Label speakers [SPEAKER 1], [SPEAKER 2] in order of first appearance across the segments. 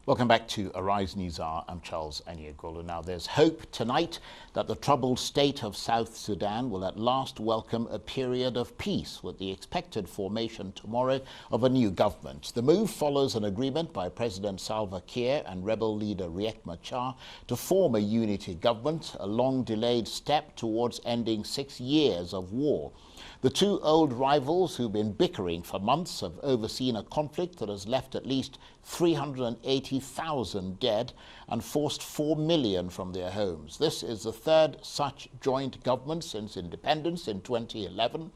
[SPEAKER 1] Welcome back to Arise News Hour. I'm Charles Aniagolo. Now, there's hope tonight that the troubled state of South Sudan will at last welcome a period of peace with the expected formation tomorrow of a new government. The move follows an agreement by President Salva Kiir and rebel leader Riek Machar to form a unity government, a long-delayed step towards ending 6 years of war. The two old rivals who've been bickering for months have overseen a conflict that has left at least 380,000 dead and forced 4 million from their homes. This is the third such joint government since independence in 2011,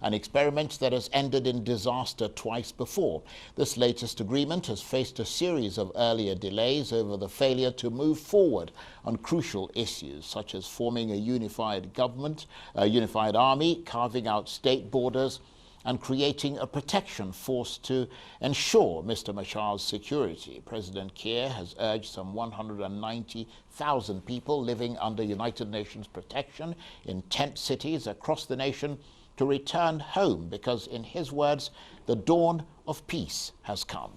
[SPEAKER 1] an experiment that has ended in disaster twice before. This latest agreement has faced a series of earlier delays over the failure to move forward on crucial issues, such as forming a unified government, a unified army, carving out state borders, and creating a protection force to ensure Mr. Machar's security. President Kiir has urged some 190,000 people living under United Nations protection in tent cities across the nation to return home because, in his words, the dawn of peace has come.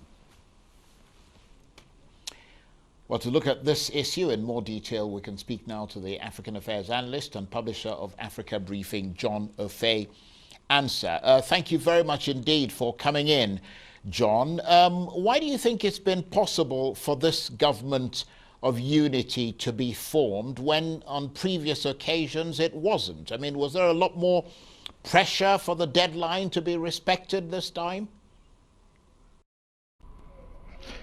[SPEAKER 1] Well, to look at this issue in more detail, we can speak now to the African Affairs analyst and publisher of Africa Briefing, John Ofei Ansah. Thank you very much indeed for coming in, John. Why do you think it's been possible for this government of unity to be formed when on previous occasions it wasn't? I mean, was there a lot more pressure for the deadline to be respected this time?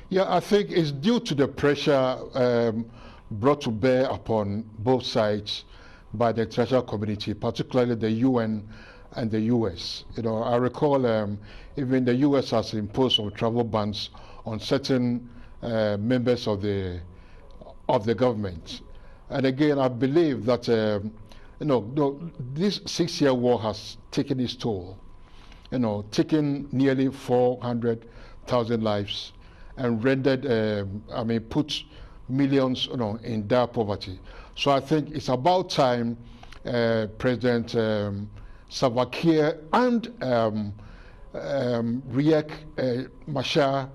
[SPEAKER 2] Yeah, I think it's due to the pressure brought to bear upon both sides by the international community, particularly the UN and the US. You know, I recall even the US has imposed some travel bans on certain members of the government. And again, I believe that this 6-year war has taken its toll. You know, taken nearly 400,000 lives and rendered, put millions, in dire poverty. So I think it's about time President Salva Kiir and Riek Machar,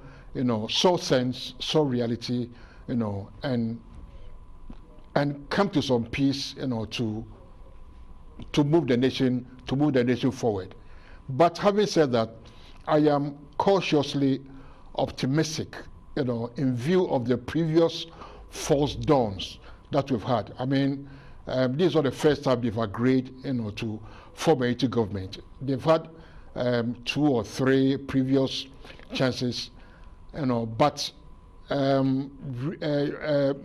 [SPEAKER 2] saw sense, saw reality, and come to some peace, to move the nation forward. But having said that, I am cautiously optimistic, in view of the previous false dawns that we've had. I mean, this is not the first time they've agreed, to form a unity government. They've had 2 or 3 previous chances, but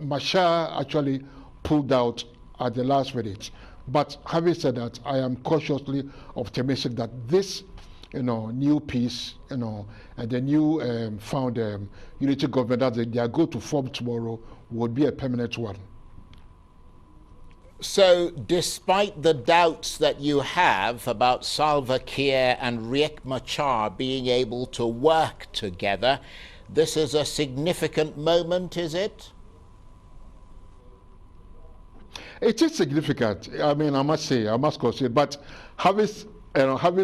[SPEAKER 2] Machar actually pulled out at the last minute. But having said that, I am cautiously optimistic that this, new peace, and the new found unity government that they are going to form tomorrow would be a permanent one.
[SPEAKER 1] So, despite the doubts that you have about Salva Kiir and Riek Machar being able to work together, this is a significant moment, is it?
[SPEAKER 2] It is significant. I mean, I must concede. But having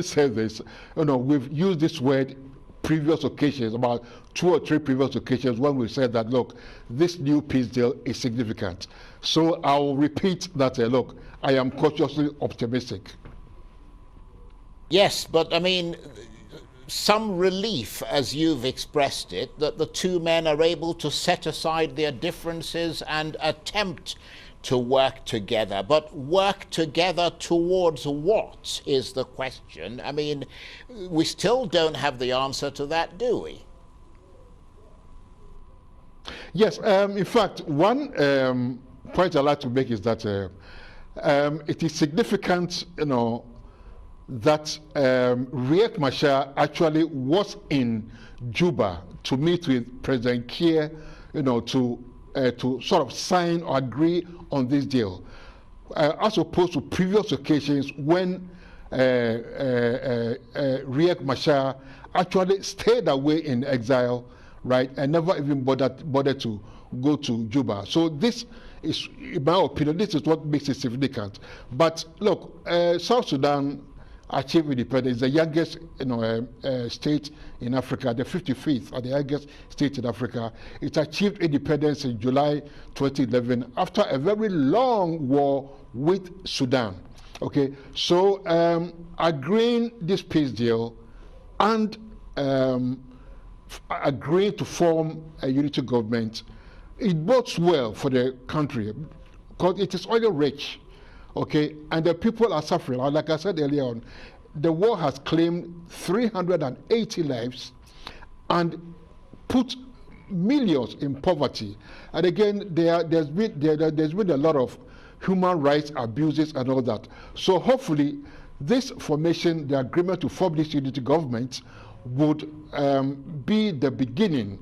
[SPEAKER 2] said this, we've used this word previous occasions, about 2 or 3 previous occasions when we said that, look, this new peace deal is significant. So I'll repeat that, look, I am cautiously optimistic.
[SPEAKER 1] Yes, but I mean, some relief, as you've expressed it, that the two men are able to set aside their differences and attempt to work together. But work together towards what is the question? I mean, we still don't have the answer to that, do we?
[SPEAKER 2] Yes, in fact, one point I'd like to make is that it is significant, that Riek Machar actually was in Juba to meet with President Kiir, to sort of sign or agree on this deal, as opposed to previous occasions when Riek Machar actually stayed away in exile, right, and never even bothered to go to Juba. So this is, in my opinion, this is what makes it significant. But look, South Sudan achieved independence. The youngest, state in Africa, the 55th, or the youngest state in Africa. It achieved independence in July 2011 after a very long war with Sudan. Okay, so agreeing this peace deal and agreeing to form a unity government, it bodes well for the country because it is oil rich, okay, and the people are suffering. Like I said earlier on, the war has claimed 380 lives and put millions in poverty. And again, there's been a lot of human rights abuses and all that. So hopefully, this formation, the agreement to form this unity government, would be the beginning,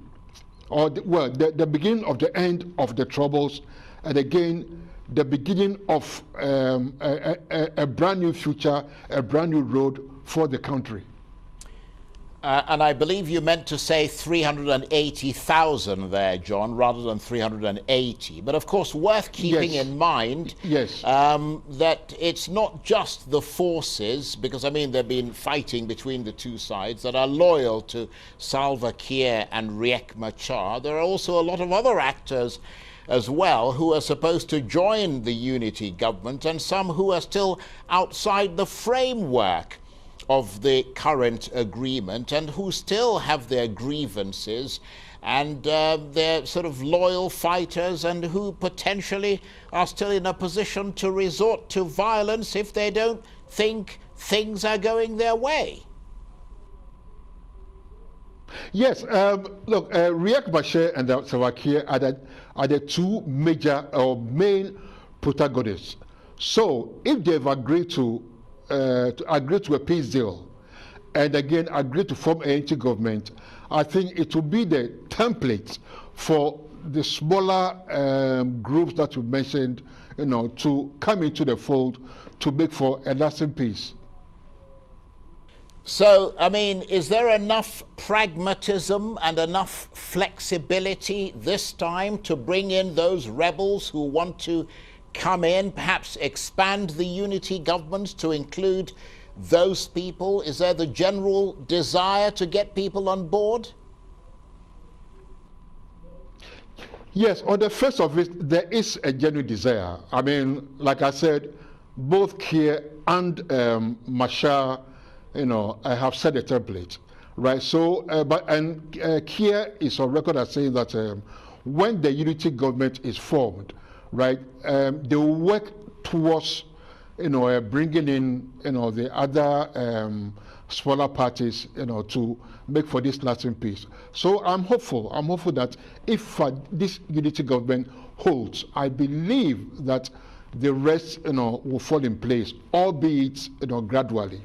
[SPEAKER 2] or the beginning of the end of the troubles, and again, the beginning of a brand new future, a brand new road for the country.
[SPEAKER 1] And I believe you meant to say 380,000 there, John, rather than 380. But of course, worth keeping in mind that it's not just the forces, because I mean, they've been fighting between the two sides that are loyal to Salva Kiir and Riek Machar. There are also a lot of other actors as well who are supposed to join the unity government, and some who are still outside the framework of the current agreement and who still have their grievances, and they're sort of loyal fighters and who potentially are still in a position to resort to violence if they don't think things are going their way.
[SPEAKER 2] Yes, look, Riek Machar and Salva Kiir are the two major or main protagonists. So if they've agreed to a peace deal, and again agree to form a unity government, I think it will be the template for the smaller groups that you mentioned, to come into the fold to make for a lasting peace.
[SPEAKER 1] So, I mean, is there enough pragmatism and enough flexibility this time to bring in those rebels who want to come in, perhaps expand the unity government to include those people? Is there the general desire to get people on board?
[SPEAKER 2] Yes, on the face of it, there is a genuine desire. I mean, like I said, both Kiir and Machar, I have set a template, right? So, Kiir is on record as saying that when the unity government is formed, right, they will work towards, bringing in, the other smaller parties, to make for this lasting peace. So I'm hopeful. I'm hopeful that if this unity government holds, I believe that the rest, will fall in place, albeit, gradually.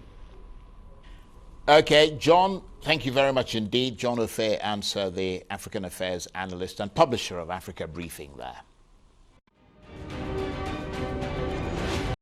[SPEAKER 1] Okay, John, thank you very much indeed. John Ofei Ansah, the African Affairs analyst and publisher of Africa Briefing there.